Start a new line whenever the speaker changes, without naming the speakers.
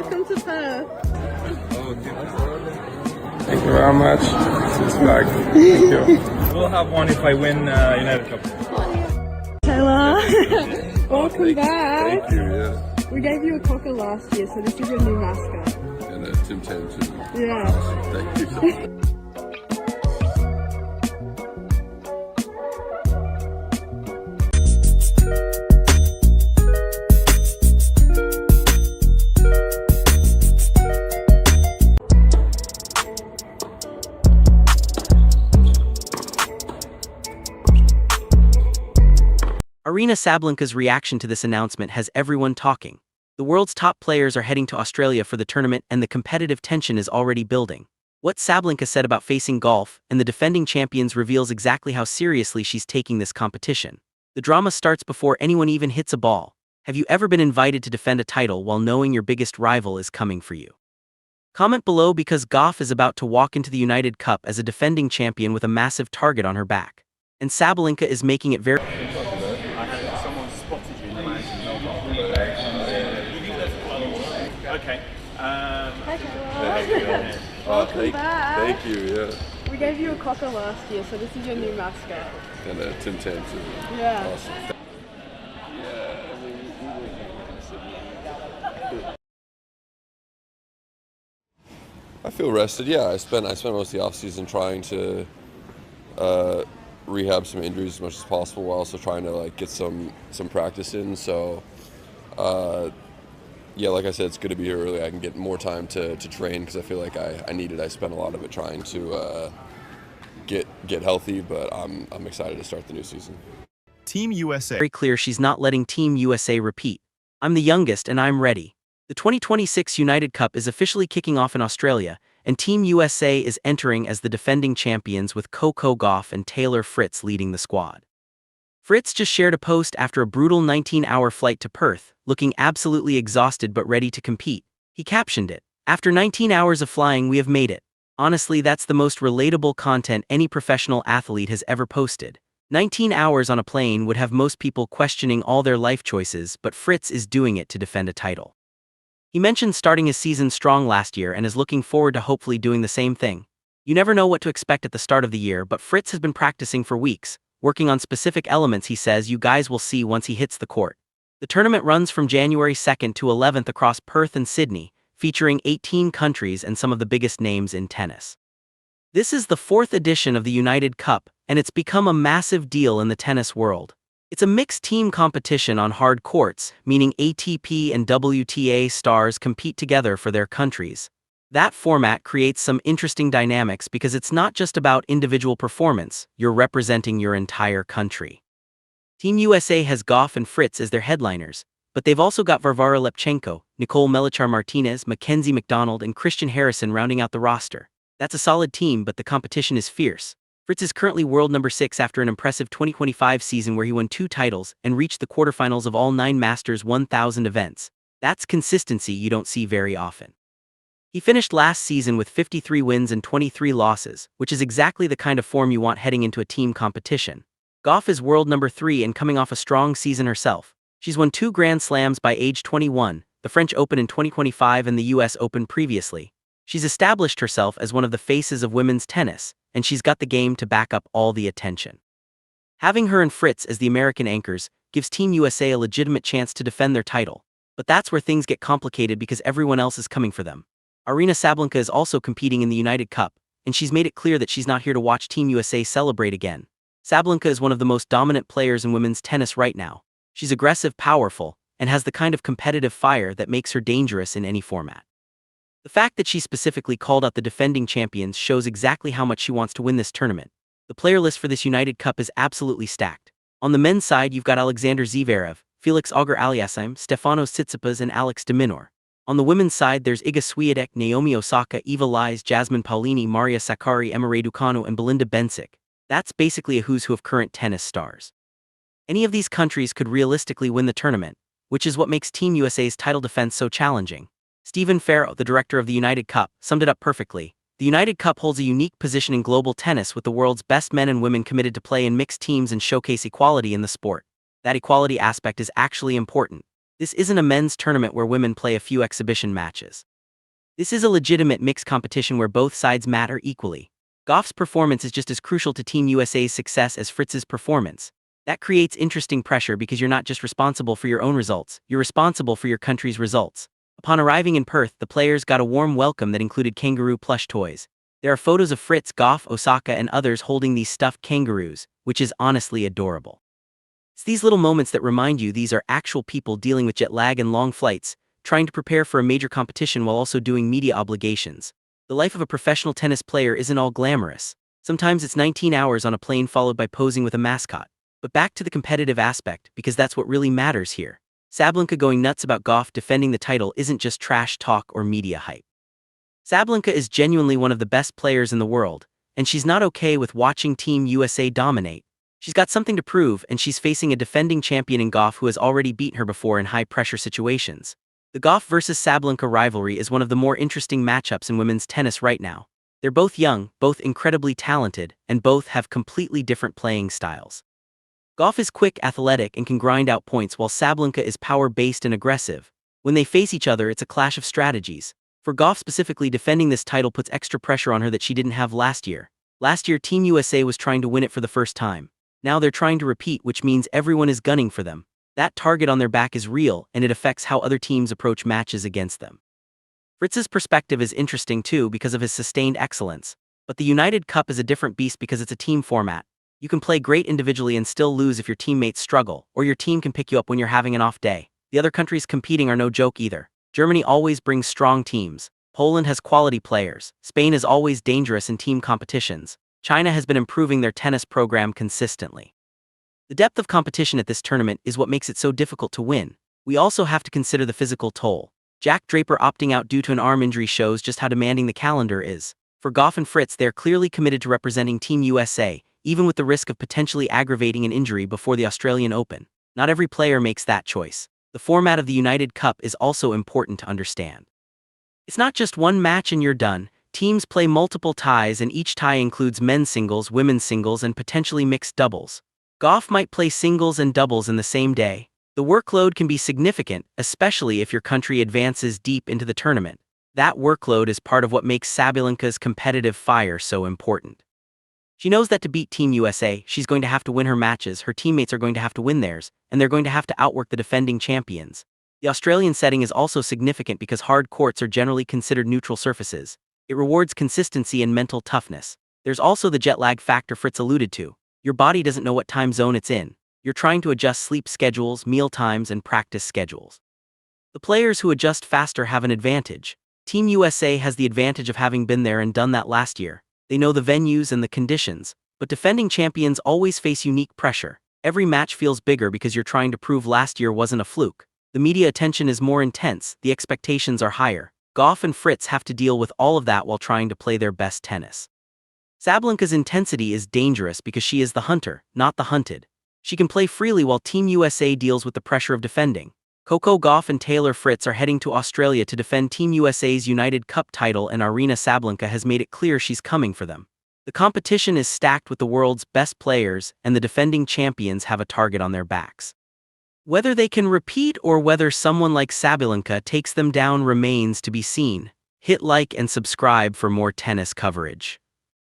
Welcome to Perth.
Thank you very much. It's back. Thank you.
We'll have one if I win United Cup.
Taylor, welcome back.
Thank you, yeah.
We gave you a Coco last year, so this is your new mascot.
And Tim Tam too.
Yeah.
Thank you.
Aryna Sabalenka's reaction to this announcement has everyone talking. The world's top players are heading to Australia for the tournament and the competitive tension is already building. What Sabalenka said about facing Gauff and the defending champions reveals exactly how seriously she's taking this competition. The drama starts before anyone even hits a ball. Have you ever been invited to defend a title while knowing your biggest rival is coming for you? Comment below because Gauff is about to walk into the United Cup as a defending champion with a massive target on her back. And Sabalenka is making it very...
Okay.
Hi Taylor. Welcome back.
Thank you, yeah.
We gave you a Coco last year, so this is your new mascot.
And Tim Tam too.
Yeah.
Awesome. I feel rested. Yeah, I spent most of the off season trying to rehab some injuries as much as possible, while also trying to get some practice in. So, yeah, like I said, it's good to be here early. I can get more time to train because I feel like I need it. I spent a lot of it trying to get healthy, but I'm excited to start the new season.
Team USA.
Very clear she's not letting Team USA repeat. I'm the youngest and I'm ready. The 2026 United Cup is officially kicking off in Australia, and Team USA is entering as the defending champions with Coco Gauff and Taylor Fritz leading the squad. Fritz just shared a post after a brutal 19-hour flight to Perth, looking absolutely exhausted but ready to compete. He captioned it, "After 19 hours of flying, we have made it." Honestly, that's the most relatable content any professional athlete has ever posted. 19 hours on a plane would have most people questioning all their life choices, but Fritz is doing it to defend a title. He mentioned starting his season strong last year and is looking forward to hopefully doing the same thing. You never know what to expect at the start of the year, but Fritz has been practicing for weeks, working on specific elements he says you guys will see once he hits the court. The tournament runs from January 2nd to 11th across Perth and Sydney, featuring 18 countries and some of the biggest names in tennis. This is the 4th edition of the United Cup, and it's become a massive deal in the tennis world. It's a mixed team competition on hard courts, meaning ATP and WTA stars compete together for their countries. That format creates some interesting dynamics because it's not just about individual performance, you're representing your entire country. Team USA has Gauff and Fritz as their headliners, but they've also got Varvara Lepchenko, Nicole Melichar-Martinez, Mackenzie McDonald, and Christian Harrison rounding out the roster. That's a solid team, but the competition is fierce. Fritz is currently world number 6 after an impressive 2025 season where he won 2 titles and reached the quarterfinals of all 9 Masters 1000 events. That's consistency you don't see very often. He finished last season with 53 wins and 23 losses, which is exactly the kind of form you want heading into a team competition. Gauff is world number 3 and coming off a strong season herself. She's won 2 Grand Slams by age 21, the French Open in 2025 and the US Open previously. She's established herself as one of the faces of women's tennis, and she's got the game to back up all the attention. Having her and Fritz as the American anchors gives Team USA a legitimate chance to defend their title, but that's where things get complicated because everyone else is coming for them. Aryna Sabalenka is also competing in the United Cup, and she's made it clear that she's not here to watch Team USA celebrate again. Sabalenka is one of the most dominant players in women's tennis right now. She's aggressive, powerful, and has the kind of competitive fire that makes her dangerous in any format. The fact that she specifically called out the defending champions shows exactly how much she wants to win this tournament. The player list for this United Cup is absolutely stacked. On the men's side, you've got Alexander Zverev, Felix Auger-Aliassime, Stefanos Tsitsipas, and Alex de Minaur. On the women's side, there's Iga Świątek, Naomi Osaka, Eva Lies, Jasmine Paolini, Maria Sakkari, Emma Raducanu, and Belinda Bencic. That's basically a who's who of current tennis stars. Any of these countries could realistically win the tournament, which is what makes Team USA's title defense so challenging. Stephen Farrow, the director of the United Cup, summed it up perfectly. The United Cup holds a unique position in global tennis with the world's best men and women committed to play in mixed teams and showcase equality in the sport. That equality aspect is actually important. This isn't a men's tournament where women play a few exhibition matches. This is a legitimate mixed competition where both sides matter equally. Gauff's performance is just as crucial to Team USA's success as Fritz's performance. That creates interesting pressure because you're not just responsible for your own results, you're responsible for your country's results. Upon arriving in Perth, the players got a warm welcome that included kangaroo plush toys. There are photos of Fritz, Gauff, Osaka, and others holding these stuffed kangaroos, which is honestly adorable. It's these little moments that remind you these are actual people dealing with jet lag and long flights, trying to prepare for a major competition while also doing media obligations. The life of a professional tennis player isn't all glamorous. Sometimes it's 19 hours on a plane followed by posing with a mascot. But back to the competitive aspect, because that's what really matters here. Sabalenka going nuts about Gauff defending the title isn't just trash talk or media hype. Sabalenka is genuinely one of the best players in the world, and she's not okay with watching Team USA dominate. She's got something to prove, and she's facing a defending champion in Gauff who has already beaten her before in high-pressure situations. The Gauff versus Sabalenka rivalry is one of the more interesting matchups in women's tennis right now. They're both young, both incredibly talented, and both have completely different playing styles. Gauff is quick, athletic, and can grind out points while Sabalenka is power-based and aggressive. When they face each other, it's a clash of strategies. For Gauff specifically, defending this title puts extra pressure on her that she didn't have last year. Last year, Team USA was trying to win it for the first time. Now they're trying to repeat, which means everyone is gunning for them. That target on their back is real, and it affects how other teams approach matches against them. Fritz's perspective is interesting too because of his sustained excellence. But the United Cup is a different beast because it's a team format. You can play great individually and still lose if your teammates struggle, or your team can pick you up when you're having an off day. The other countries competing are no joke either. Germany always brings strong teams. Poland has quality players. Spain is always dangerous in team competitions. China has been improving their tennis program consistently. The depth of competition at this tournament is what makes it so difficult to win. We also have to consider the physical toll. Jack Draper opting out due to an arm injury shows just how demanding the calendar is. For Gauff and Fritz, they're clearly committed to representing Team USA, even with the risk of potentially aggravating an injury before the Australian Open. Not every player makes that choice. The format of the United Cup is also important to understand. It's not just one match and you're done. Teams play multiple ties, and each tie includes men's singles, women's singles, and potentially mixed doubles. Gauff might play singles and doubles in the same day. The workload can be significant, especially if your country advances deep into the tournament. That workload is part of what makes Sabalenka's competitive fire so important. She knows that to beat Team USA, she's going to have to win her matches, her teammates are going to have to win theirs, and they're going to have to outwork the defending champions. The Australian setting is also significant because hard courts are generally considered neutral surfaces. It rewards consistency and mental toughness. There's also the jet lag factor Fritz alluded to. Your body doesn't know what time zone it's in. You're trying to adjust sleep schedules, meal times, and practice schedules. The players who adjust faster have an advantage. Team USA has the advantage of having been there and done that last year. They know the venues and the conditions, but defending champions always face unique pressure. Every match feels bigger because you're trying to prove last year wasn't a fluke. The media attention is more intense, the expectations are higher. Gauff and Fritz have to deal with all of that while trying to play their best tennis. Sabalenka's intensity is dangerous because she is the hunter, not the hunted. She can play freely while Team USA deals with the pressure of defending. Coco Gauff and Taylor Fritz are heading to Australia to defend Team USA's United Cup title, and Aryna Sabalenka has made it clear she's coming for them. The competition is stacked with the world's best players, and the defending champions have a target on their backs. Whether they can repeat or whether someone like Sabalenka takes them down remains to be seen. Hit like and subscribe for more tennis coverage.